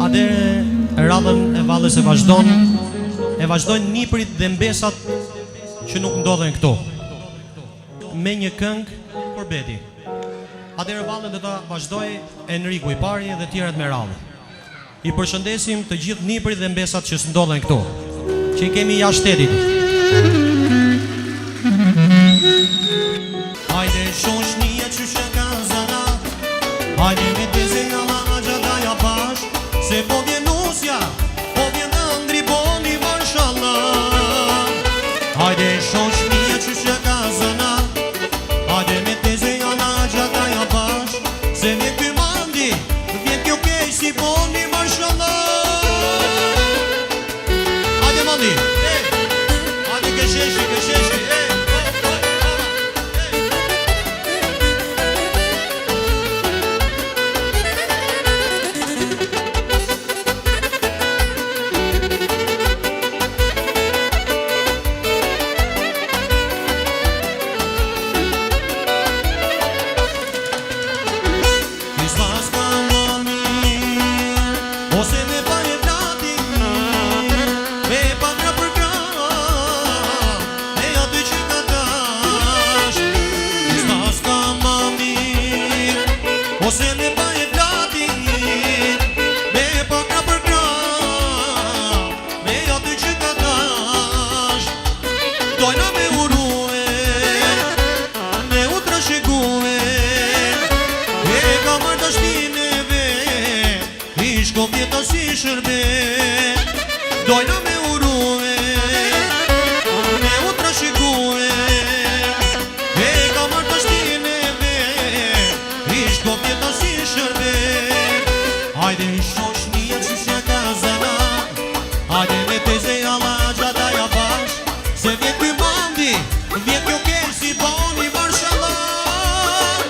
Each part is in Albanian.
Atëherë radhën e Vallës e vazhdojnë niprit dhe mbesat që nuk ndodhen këtu. Me një këngë për Beti. Atëherë vallën do ta vazhdoj Enriku i pari dhe tjerët me radhë. I përshëndesim të gjithë niprit dhe mbesat që s'ndodhen këtu, që i kemi jashtë shtetit. Hajde shosh një qyshe ka zana, hajde me tezin nga ma gjata ja pash, se po vjen usja, po vjen ndri, po një mashallah. Hajde shosh një qyshe ka zana, hajde me tezin nga ma gjata ja pash, se vjen ky mandi, vjen kjo kej si po një mashallah. Hajde mandi, hajde kësheshi, dojna me urue, me u trashëgue, e ka marrë të shtineve, ish kopjeta si shërbe. Hajde shosh një qyshe ka zana, hajde me teze alla gjata ja bash, se vjet ky mandi, vjet kjo kesh si boni marshallah.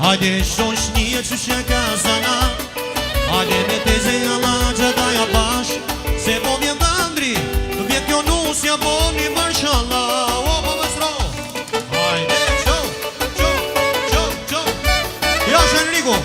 Hajde shosh një qyshe ka zana, hajde me teze alla gjata ja bash, se po vjen ndri, vjet kjo nusja po një marshallah. O po vësro, hajde qo, jash Enriku.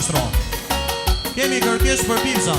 maestro. Kemi kërkesë për pizza.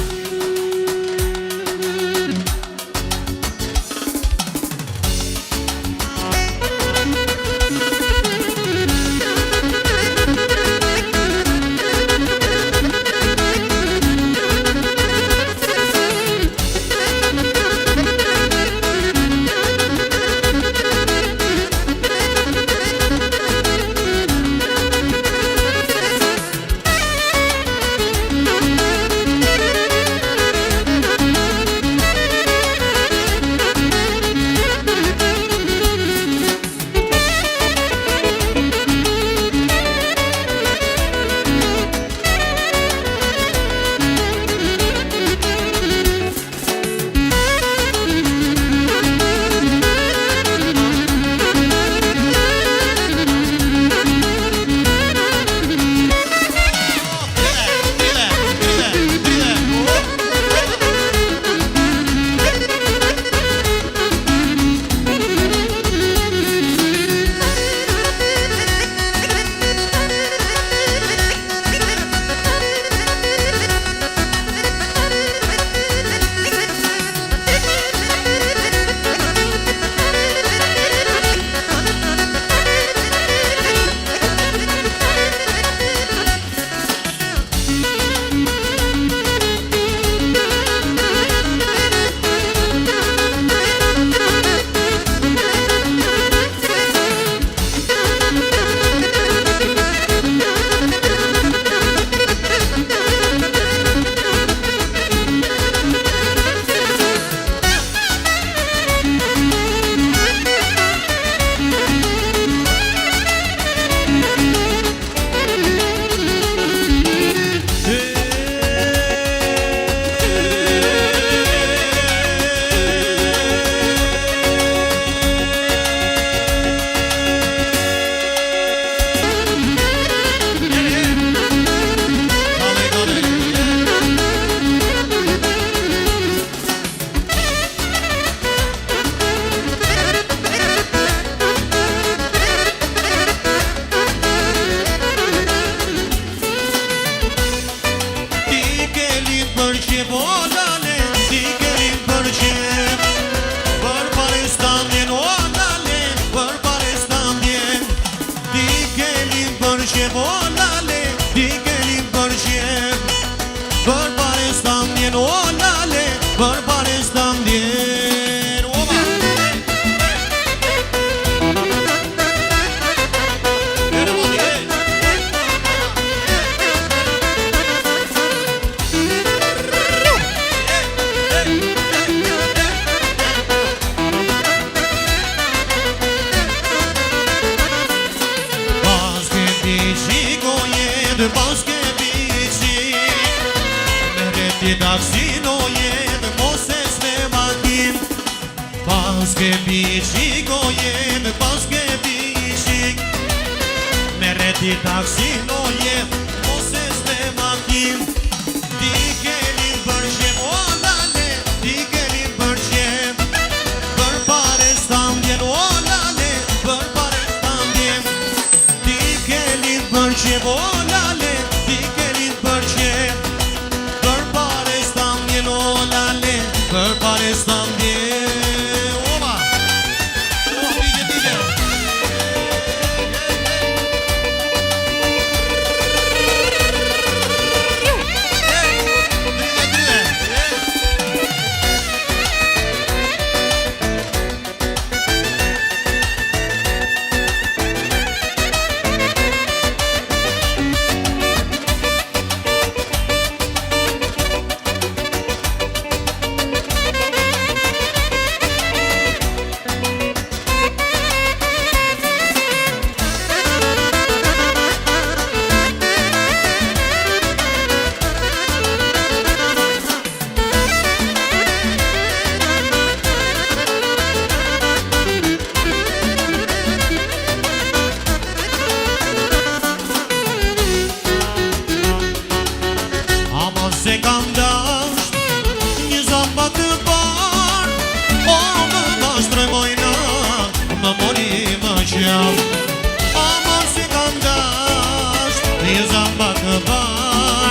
Amor se cantas, e zamba que vai.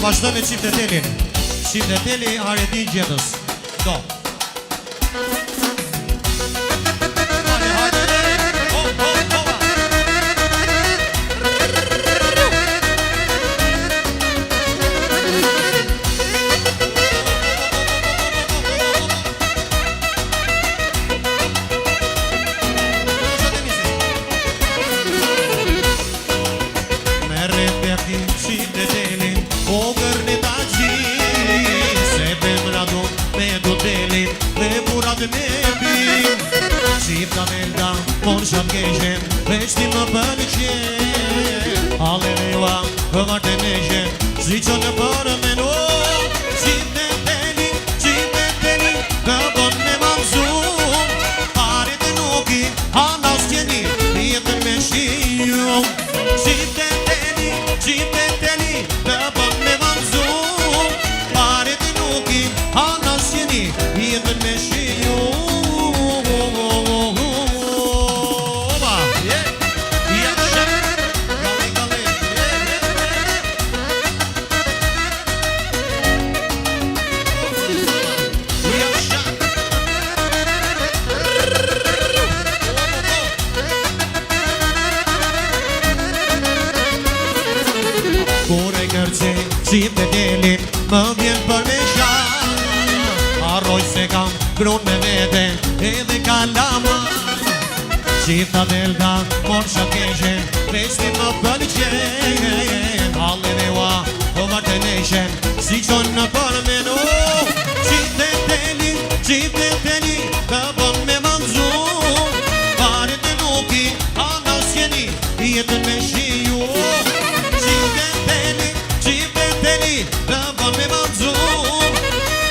vazhdoj me çift e telin. Çift e teli Aredi Gjetës. Do. Hajde, hajde. Hop, hop, hop. Qipta melda, mon shatë keshen, veshti më pëlqen. Halleluja, vërte neshen, si që në përë menu. Qipte teli, të bon me manzum. Parit e nuki, anas tjeni, jetën me shiju. Qipte teli, të bon me manzum. Parit e nuki, anas tjeni, jetën me shiju. Qipte telin, më vjen për me shan. Arroj se kam grun me vete, edhe kalama. Qipta delta, mon shatë keshen, veshti më pëlqen. Halleluja, o vërte neshen, si qon në për menu. Qipte teli, të bon me manzum. Parit e nuki, anas jeni, jetën me shiju. Të bon me manzum,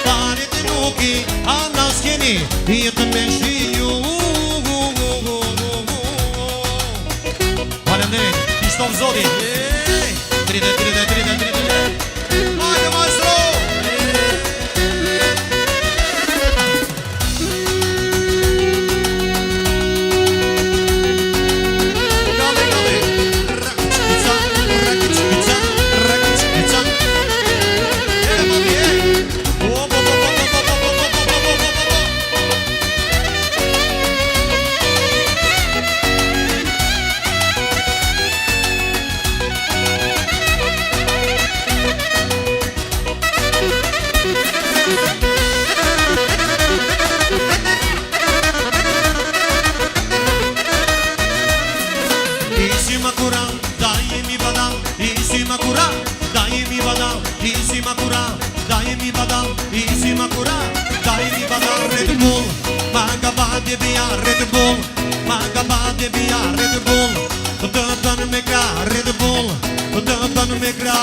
parit e nuki, anas keni, jetën me shiju. Faleminderit, Krishtof Zoti. Tride. Hajde maestro. Red Bull, magabade bia Red Bull, magabade bia Red Bull. Të bën me gra Red Bull, të bën me gra.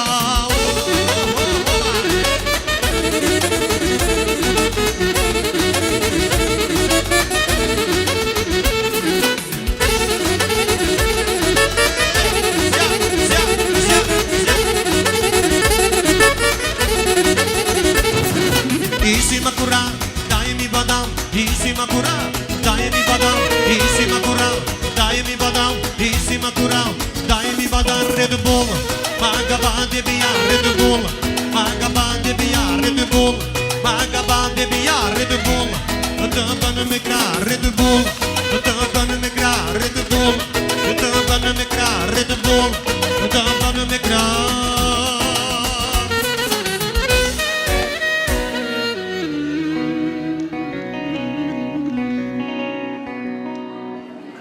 Isi makura, daimi badam. Isi makura, daimi badam. Isi makura, daimi badam. Isi makura, daimi badam. Red Bull, magabade bia Red Bull, magabade bia Red Bull, magabade bia Red Bull. Të bën me gra Red Bull.